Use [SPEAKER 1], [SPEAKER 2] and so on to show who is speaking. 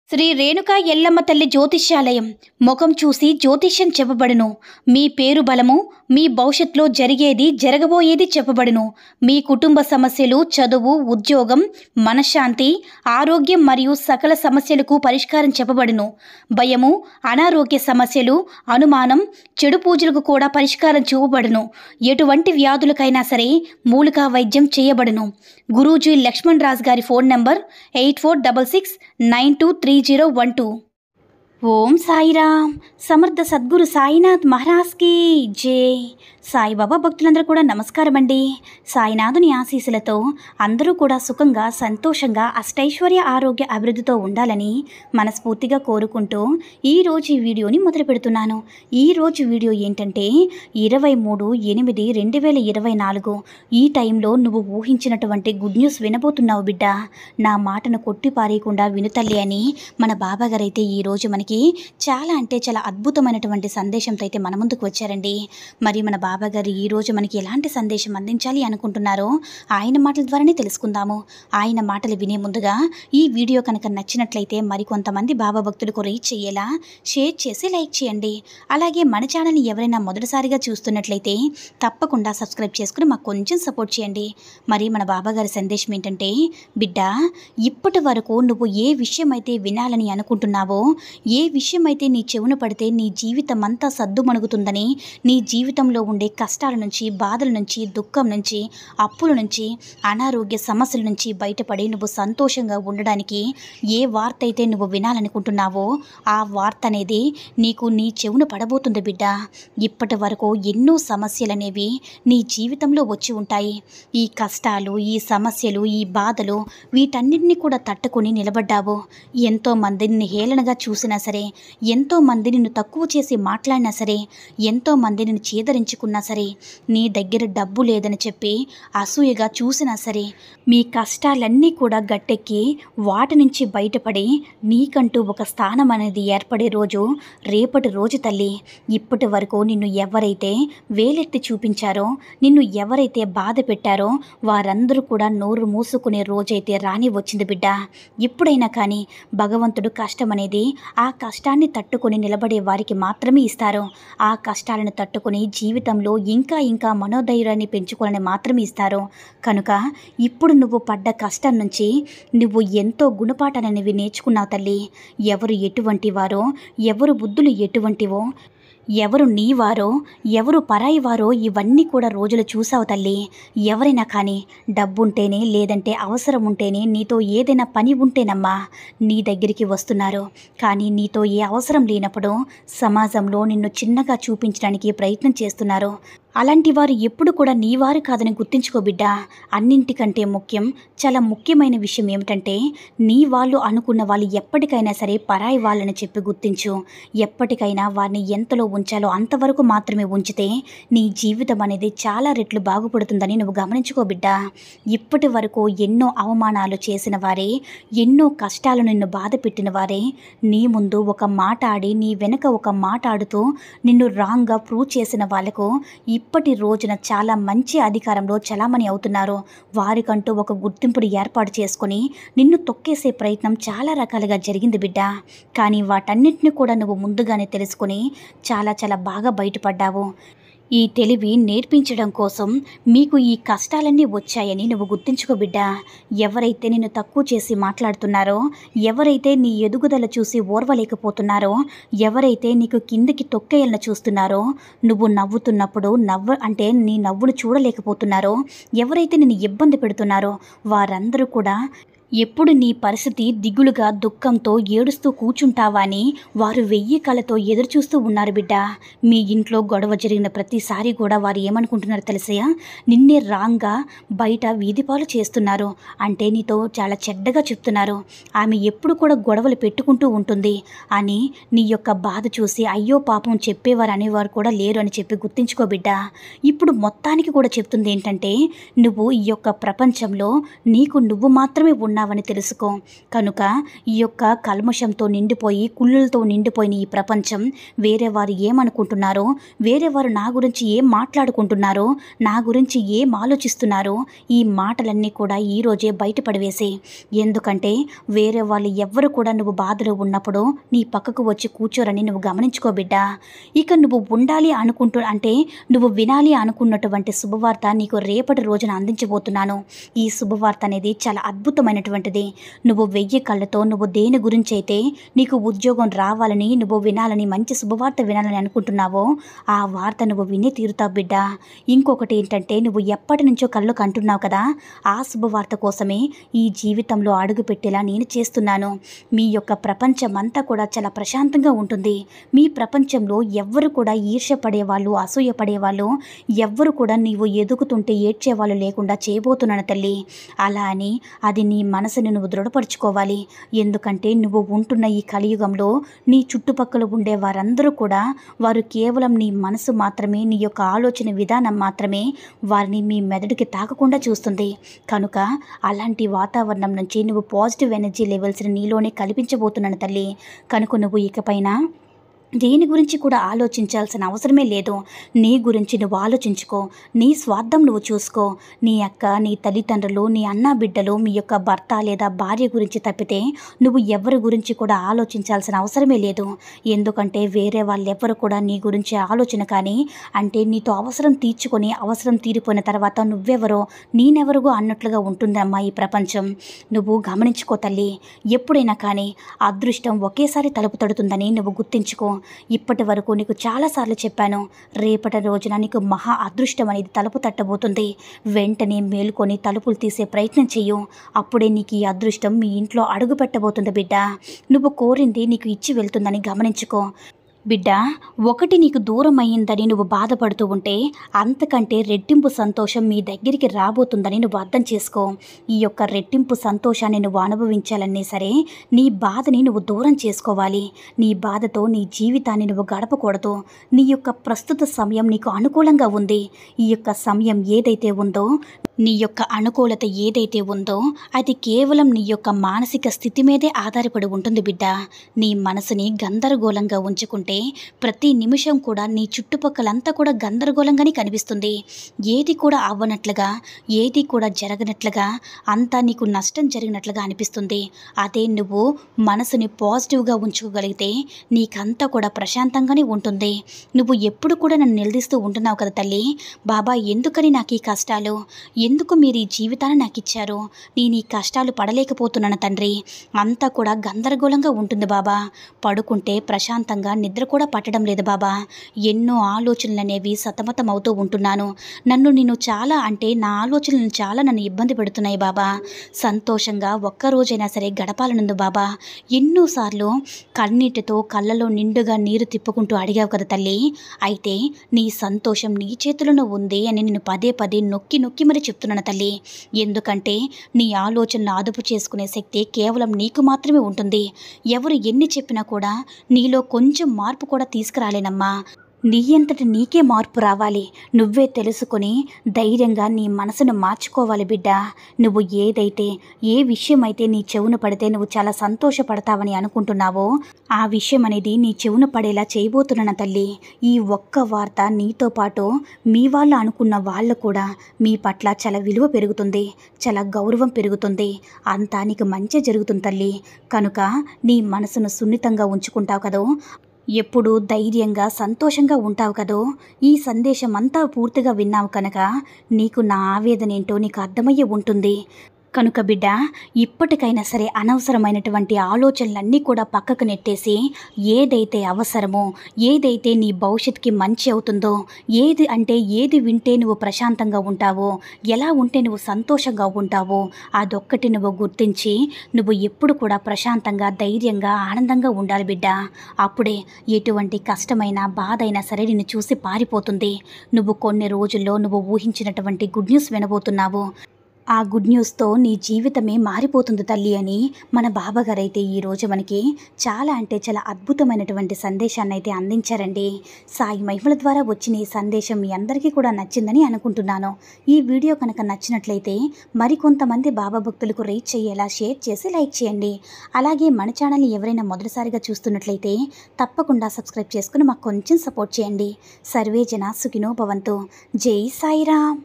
[SPEAKER 1] శ్రీ రేణుకా ఎల్లమ్మ తల్లి జ్యోతిష్యాలయం ముఖం చూసి జ్యోతిష్యం చెప్పబడును. మీ పేరు బలము, మీ భవిష్యత్తులో జరిగేది జరగబోయేది చెప్పబడును. మీ కుటుంబ సమస్యలు, చదువు, ఉద్యోగం, మనశ్శాంతి, ఆరోగ్యం మరియు సకల సమస్యలకు పరిష్కారం చెప్పబడును. భయము, అనారోగ్య సమస్యలు, అనుమానం, చెడు పూజలకు కూడా పరిష్కారం చూపబడును. ఎటువంటి వ్యాధులకైనా సరే మూలికా వైద్యం చేయబడును. గురూజీ లక్ష్మణ్ రాజ్ గారి ఫోన్ నంబర్ 8466923012. ఓం సాయిరామ్. సమర్థ సద్గురు సాయినాథ్ మహారాజ్కి జై. సాయిబాబా భక్తులందరూ కూడా నమస్కారం అండి. సాయినాథుని ఆశీస్సులతో అందరూ కూడా సుఖంగా, సంతోషంగా, అష్టైశ్వర్య, ఆరోగ్య, అభివృద్ధితో ఉండాలని మనస్ఫూర్తిగా కోరుకుంటూ ఈరోజు ఈ వీడియోని మొదలు పెడుతున్నాను. ఈరోజు వీడియో ఏంటంటే 23/8/2024 ఈ టైంలో నువ్వు ఊహించినటువంటి గుడ్ న్యూస్ వినబోతున్నావు బిడ్డ. నా మాటను కొట్టిపారేయకుండా వినుతల్లి అని మన బాబాగారు అయితే ఈరోజు మనకి చాలా అంటే చాలా అద్భుతమైనటువంటి సందేశంతో అయితే మన ముందుకు వచ్చారండి. మరి మన బాబాగారు ఈరోజు మనకి ఎలాంటి సందేశం అందించాలి అనుకుంటున్నారో ఆయన మాటల ద్వారానే తెలుసుకుందాము. ఆయన మాటలు వినే ముందుగా ఈ వీడియో కనుక నచ్చినట్లయితే మరికొంతమంది బాబా భక్తులకు రీచ్ అయ్యేలా షేర్ చేసి లైక్ చేయండి. అలాగే మన ఛానల్ని ఎవరైనా మొదటిసారిగా చూస్తున్నట్లయితే తప్పకుండా సబ్స్క్రైబ్ చేసుకుని మాకు కొంచెం సపోర్ట్ చేయండి. మరి మన బాబాగారి సందేశం ఏంటంటే, బిడ్డ, ఇప్పటి వరకు నువ్వు ఏ విషయం అయితే వినాలని అనుకుంటున్నావో, ఏ విషయం అయితే నీ చెవున పడితే నీ జీవితం అంతా సద్దుమణుగుతుందని, నీ జీవితంలో ఉండే కష్టాల నుంచి, బాధల నుంచి, దుఃఖం నుంచి, అప్పుల నుంచి, అనారోగ్య సమస్యల నుంచి బయటపడి నువ్వు సంతోషంగా ఉండడానికి ఏ వార్త అయితే నువ్వు వినాలనుకుంటున్నావో ఆ వార్త అనేది నీకు నీ చెవున పడబోతుంది బిడ్డ. ఇప్పటి వరకు ఎన్నో సమస్యలు అనేవి నీ జీవితంలో వచ్చి ఉంటాయి. ఈ కష్టాలు, ఈ సమస్యలు, ఈ బాధలు వీటన్నిటిని కూడా తట్టుకొని నిలబడ్డావు. ఎంతోమంది నిన్ను హేళనగా చూసినా సరే, ఎంతోమంది నిన్ను తక్కువ చేసి మాట్లాడినా సరే, ఎంతోమంది నిన్ను చేదరించుకున్నా సరే, నీ దగ్గర డబ్బు లేదని చెప్పి అసూయగా చూసినా సరే, మీ కష్టాలన్నీ కూడా గట్టెక్కి వాటి నుంచి బయటపడి నీకంటూ ఒక స్థానం అనేది ఏర్పడే రోజు రేపటి రోజు తల్లి. ఇప్పటి వరకు నిన్ను ఎవరైతే వేలెత్తి చూపించారో, నిన్ను ఎవరైతే బాధ పెట్టారో వారందరూ కూడా నోరు మూసుకునే రోజైతే రాని వచ్చింది బిడ్డ. ఎప్పుడైనా కానీ భగవంతుడు కష్టం అనేది ఆ కష్టాన్ని తట్టుకొని నిలబడే వారికి మాత్రమే ఇస్తారు. ఆ కష్టాలను తట్టుకొని జీవితంలో ఇంకా ఇంకా మనోధైర్యాన్ని పెంచుకోవాలని మాత్రమే ఇస్తారు. కనుక ఇప్పుడు నువ్వు పడ్డ కష్టం నుంచి నువ్వు ఎంతో గుణపాఠాలనేవి నేర్చుకున్నావు తల్లి. ఎవరు ఎటువంటి వారో, ఎవరు బుద్ధులు ఎటువంటివో, ఎవరు నీవారో, ఎవరు పరాయి వారో ఇవన్నీ కూడా రోజులు చూసావు తల్లి. ఎవరైనా కానీ డబ్బుంటేనే, లేదంటే అవసరం ఉంటేనే, నీతో ఏదైనా పని ఉంటేనమ్మా నీ దగ్గరికి వస్తున్నారు. కానీ నీతో ఏ అవసరం లేనప్పుడు సమాజంలో నిన్ను చిన్నగా చూపించడానికి ప్రయత్నం చేస్తున్నారు. అలాంటి వారు ఎప్పుడు కూడా నీవారు కాదని గుర్తుంచుకో బిడ్డ. అన్నింటికంటే ముఖ్యం, చాలా ముఖ్యమైన విషయం ఏమిటంటే, నీ వాళ్ళు అనుకున్న వాళ్ళు ఎప్పటికైనా సరే పరాయి వాళ్ళని చెప్పి గుర్తించు. ఎప్పటికైనా వారిని ఎంతలో ఉంచాలో అంతవరకు మాత్రమే ఉంచితే నీ జీవితం అనేది చాలా రెట్లు బాగుపడుతుందని నువ్వు గమనించుకో బిడ్డ. ఇప్పటి వరకు ఎన్నో అవమానాలు చేసిన వారే, ఎన్నో కష్టాలు నిన్ను బాధ పెట్టిన వారే నీ ముందు ఒక మాట ఆడి, నీ వెనక ఒక మాట ఆడుతూ నిన్ను రాంగ్గా ప్రూవ్ చేసిన వాళ్ళకు ఇప్పటి రోజున చాలా మంచి అధికారంలో చలామణి అవుతున్నారు. వారికంటూ ఒక గుర్తింపుని ఏర్పాటు చేసుకొని నిన్ను తొక్కేసే ప్రయత్నం చాలా రకాలుగా జరిగింది బిడ్డ. కానీ వాటన్నిటిని కూడా నువ్వు ముందుగానే తెలుసుకొని చాలా చాలా బాగా బయటపడ్డావు. ఈ తెలివి నేర్పించడం కోసం మీకు ఈ కష్టాలన్నీ వచ్చాయని నువ్వు గుర్తుంచుకో బిడ్డ. ఎవరైతే నిన్ను తక్కువ చేసి మాట్లాడుతున్నారో, ఎవరైతే నీ ఎదుగుదల చూసి ఓర్వలేకపోతున్నారో, ఎవరైతే నీకు కిందికి తొక్కేయాలని చూస్తున్నారో, నువ్వు నవ్వుతున్నప్పుడు నీ నవ్వును చూడలేకపోతున్నారో, ఎవరైతే నిన్ను ఇబ్బంది పెడుతున్నారో వారందరూ కూడా ఎప్పుడు నీ పరిస్థితి దిగులుగా, దుఃఖంతో, ఏడుస్తూ కూర్చుంటావా అని వారు 1000 కళ్ళతో ఎదురుచూస్తూ ఉన్నారు బిడ్డ. మీ ఇంట్లో గొడవ జరిగిన ప్రతిసారి కూడా వారు ఏమనుకుంటున్నారు తెలుసా? నిన్నే రాంగ్గా బయట వీధిపాలు చేస్తున్నారు. అంటే నీతో చాలా చెడ్డగా చెప్తున్నారు. ఆమె ఎప్పుడు కూడా గొడవలు పెట్టుకుంటూ ఉంటుంది అని నీ యొక్క బాధ చూసి అయ్యో పాపం చెప్పేవారు అనేవారు కూడా లేరు అని చెప్పి గుర్తించుకో బిడ్డ. ఇప్పుడు మొత్తానికి కూడా చెప్తుంది ఏంటంటే, నువ్వు ఈ యొక్క ప్రపంచంలో నీకు నువ్వు మాత్రమే ఉన్నావని తెలుసుకో. కనుక ఈ యొక్క కల్మషంతో నిండిపోయి కుళ్ళులతో నిండిపోయిన ఈ ప్రపంచం వేరే వారు ఏమనుకుంటున్నారో, వేరే వారు నా గురించి ఏం మాట్లాడుకుంటున్నారో, నా గురించి ఏం ఆలోచిస్తున్నారో ఈ మాటలన్నీ కూడా ఈరోజే బయటపడివేసి. ఎందుకంటే వేరే వాళ్ళు ఎవ్వరు కూడా నువ్వు బాధలో ఉన్నప్పుడు నీ పక్కకు వచ్చి కూర్చోరని నువ్వు గమనించుకో బిడ్డా. ఇక నువ్వు ఉండాలి అంటే నువ్వు వినాలి అనుకున్నటువంటి శుభవార్త నీకు రేపటి రోజున అందించబోతున్నాను. ఈ శుభవార్త అనేది చాలా అద్భుతమైనటువంటిది. నువ్వు 1000 కళ్ళతో నువ్వు దేని గురించి అయితే నీకు ఉద్యోగం రావాలని, నువ్వు వినాలని, మంచి శుభవార్త వినాలని అనుకుంటున్నావో ఆ వార్త నువ్వు విని తీరుతావు బిడ్డ. ఇంకొకటి ఏంటంటే, నువ్వు ఎప్పటి నుంచో కళ్ళు కంటున్నావు కదా, ఆ శుభవార్త కోసమే ఈ జీవితంలో అడుగు పెట్టేలా నేను చేస్తున్నాను. మీ యొక్క ప్రపంచం అంతా కూడా చాలా ప్రశాంతంగా ఉంటుంది. మీ ప్రపంచంలో ఎవ్వరు కూడా ఈర్ష్యపడేవాళ్ళు, అసూయపడేవాళ్ళు ఎవ్వరు కూడా నీవు ఎదుగుతుంటే ఏడ్చేవాళ్ళు లేకుండా చేయబోతున్నాను తల్లి. అలా అని అది నీ మనసుని నువ్వు దృఢపరుచుకోవాలి. ఎందుకంటే నువ్వు ఉంటున్న ఈ కలియుగంలో నీ చుట్టుపక్కల ఉండే వారందరూ కూడా వారు కేవలం నీ మనసు మాత్రమే, నీ యొక్క ఆలోచన విధానం మాత్రమే వారిని మీ మెదడుకి తాకకుండా చూస్తుంది. కనుక అలాంటి వాతావరణం నుంచి నువ్వు పాజిటివ్ ఎనర్జీ లెవెల్స్ని నీలోనే కల్పించబోతున్నాను తల్లి. కనుక నువ్వు ఇకపైన దేని గురించి కూడా ఆలోచించాల్సిన అవసరమే లేదు. నీ గురించి నువ్వు ఆలోచించుకో. నీ స్వార్థం నువ్వు చూసుకో. నీ అక్క, నీ తల్లిదండ్రులు, నీ అన్న బిడ్డలు, మీ యొక్క భర్త లేదా భార్య గురించి తప్పితే నువ్వు ఎవరి గురించి కూడా ఆలోచించాల్సిన అవసరమే లేదు. ఎందుకంటే వేరే వాళ్ళెవ్వరు కూడా నీ గురించి ఆలోచన కానీ, అంటే నీతో అవసరం తీర్చుకొని అవసరం తీరిపోయిన తర్వాత నువ్వెవరో నేనెవరుగో అన్నట్లుగా ఉంటుందమ్మా ఈ ప్రపంచం. నువ్వు గమనించుకో తల్లి. ఎప్పుడైనా కానీ అదృష్టం ఒకేసారి తలుపు తడుతుందని నువ్వు గుర్తించుకో. ఇప్పటి వరకు నీకు చాలాసార్లు చెప్పాను, రేపటి రోజున నీకు మహా అదృష్టం అనేది తలుపు తట్టబోతుంది. వెంటనే మేలుకొని తలుపులు తీసే ప్రయత్నం చెయ్యు. అప్పుడే నీకు ఈ అదృష్టం మీ ఇంట్లో అడుగు పెట్టబోతుంది బిడ్డ. నువ్వు కోరింది నీకు ఇచ్చి వెళ్తుందని గమనించుకో. బిడ్డ, ఒకటి నీకు దూరం అయ్యిందని నువ్వు బాధపడుతూ ఉంటే అంతకంటే రెట్టింపు సంతోషం మీ దగ్గరికి రాబోతుందని నువ్వు అర్థం చేసుకో. ఈ యొక్క రెట్టింపు సంతోషాన్ని నువ్వు అనుభవించాలనే సరే నీ బాధని నువ్వు దూరం చేసుకోవాలి. నీ బాధతో నీ జీవితాన్ని నువ్వు గడపకూడదు. నీ యొక్క ప్రస్తుత సమయం నీకు అనుకూలంగా ఉంది. ఈ యొక్క సమయం ఏదైతే ఉందో, నీ యొక్క అనుకూలత ఏదైతే ఉందో అది కేవలం నీ యొక్క మానసిక స్థితి మీదే ఆధారపడి ఉంటుంది బిడ్డ. నీ మనసుని గందరగోళంగా ఉంచుకుంటే ప్రతి నిమిషం కూడా నీ చుట్టుపక్కలంతా కూడా గందరగోళంగానే కనిపిస్తుంది. ఏది కూడా అవ్వనట్లుగా, ఏది కూడా జరగనట్లుగా, అంతా నీకు నష్టం జరిగినట్లుగా అనిపిస్తుంది. అదే నువ్వు మనసుని పాజిటివ్గా ఉంచుకోగలిగితే నీకంతా కూడా ప్రశాంతంగానే ఉంటుంది. నువ్వు ఎప్పుడు కూడా నన్ను నిలదీస్తూ ఉంటున్నావు కదా తల్లి, బాబా ఎందుకని నాకు ఈ కష్టాలు, ఎందుకు మీరు ఈ జీవితాన్ని నాకు ఇచ్చారు, నేను ఈ కష్టాలు పడలేకపోతున్నాను తండ్రి, అంతా కూడా గందరగోళంగా ఉంటుంది బాబా, పడుకుంటే ప్రశాంతంగా నిద్ర కూడా పట్టడం లేదు బాబా, ఎన్నో ఆలోచనలు అనేవి సతమతం అవుతూ ఉంటున్నాను, నేను చాలా అంటే నా ఆలోచనలు చాలా నన్ను ఇబ్బంది పెడుతున్నాయి బాబా, సంతోషంగా ఒక్కరోజైనా సరే గడపాలనుంది బాబా. ఎన్నోసార్లు కన్నీటితో కళ్ళలో నిండుగా నీరు తిప్పుకుంటూ అడిగావు కదా తల్లి, అయితే నీ సంతోషం నీ చేతిలోనే ఉంది అని నేను పదే పదే నొక్కి నొక్కి మరి చెప్తున్నాను తల్లి. ఎందుకంటే నీ ఆలోచనను అదుపు చేసుకునే శక్తి కేవలం నీకు మాత్రమే ఉంటుంది. ఎవరు ఎన్ని చెప్పినా కూడా నీలో కొంచెం మార్పు కూడా తీసుకురాలేనమ్మా. నీ అంతటి నీకే మార్పు రావాలి. నువ్వే తెలుసుకొని ధైర్యంగా నీ మనసును మార్చుకోవాలి బిడ్డ. నువ్వు ఏదైతే, ఏ విషయం అయితే నీ చెవున పడితే నువ్వు చాలా సంతోషపడతావని అనుకుంటున్నావో ఆ విషయం అనేది నీ చెవున పడేలా చేయబోతున్నాను తల్లి. ఈ ఒక్క వార్త నీతో పాటు మీ వాళ్ళు అనుకున్న వాళ్ళు కూడా మీ పట్ల చాలా విలువ పెరుగుతుంది, చాలా గౌరవం పెరుగుతుంది, అంతా నీకు మంచి జరుగుతుంది తల్లి. కనుక నీ మనసును సున్నితంగా ఉంచుకుంటావు కదో, ఎప్పుడు ధైర్యంగా సంతోషంగా ఉంటావు కదో, ఈ సందేశం అంతా పూర్తిగా విన్నావు కనుక నీకు నా ఆవేదన ఏంటో నీకు అర్థమయ్యే ఉంటుంది. కనుక బిడ్డ, ఇప్పటికైనా సరే అనవసరమైనటువంటి ఆలోచనలన్నీ కూడా పక్కకు నెట్టేసి ఏదైతే అవసరమో, ఏదైతే నీ భవిష్యత్తుకి మంచి అవుతుందో, ఏది వింటే నువ్వు ప్రశాంతంగా ఉంటావో, ఎలా ఉంటే నువ్వు సంతోషంగా ఉంటావో అదొక్కటి నువ్వు గుర్తించి నువ్వు ఎప్పుడు కూడా ప్రశాంతంగా, ధైర్యంగా, ఆనందంగా ఉండాలి బిడ్డ. అప్పుడే ఎటువంటి కష్టమైన బాధ అయినా సరే నిన్ను చూసి పారిపోతుంది. నువ్వు కొన్ని రోజుల్లో నువ్వు ఊహించినటువంటి గుడ్ న్యూస్ వినబోతున్నావు. ఆ గుడ్ న్యూస్‌తో నీ జీవితమే మారిపోతుంది తల్లి అని మన బాబాగారైతే ఈరోజు మనకి చాలా అంటే చాలా అద్భుతమైనటువంటి సందేశాన్నైతే అందించారండి. సాయి మహిమల ద్వారా వచ్చిన ఈ సందేశం మీ అందరికీ కూడా నచ్చిందని అనుకుంటున్నాను. ఈ వీడియో కనుక నచ్చినట్లయితే మరికొంతమంది బాబా భక్తులకు రీచ్ అయ్యేలా షేర్ చేసి లైక్ చేయండి. అలాగే మన ఛానల్‌ని ఎవరైనా మొదటిసారిగా చూస్తున్నట్లయితే తప్పకుండా సబ్స్క్రైబ్ చేసుకొని మాకు కొంచెం సపోర్ట్ చేయండి. సర్వే జన సుఖినో భవంతు. జై సాయిరామ్.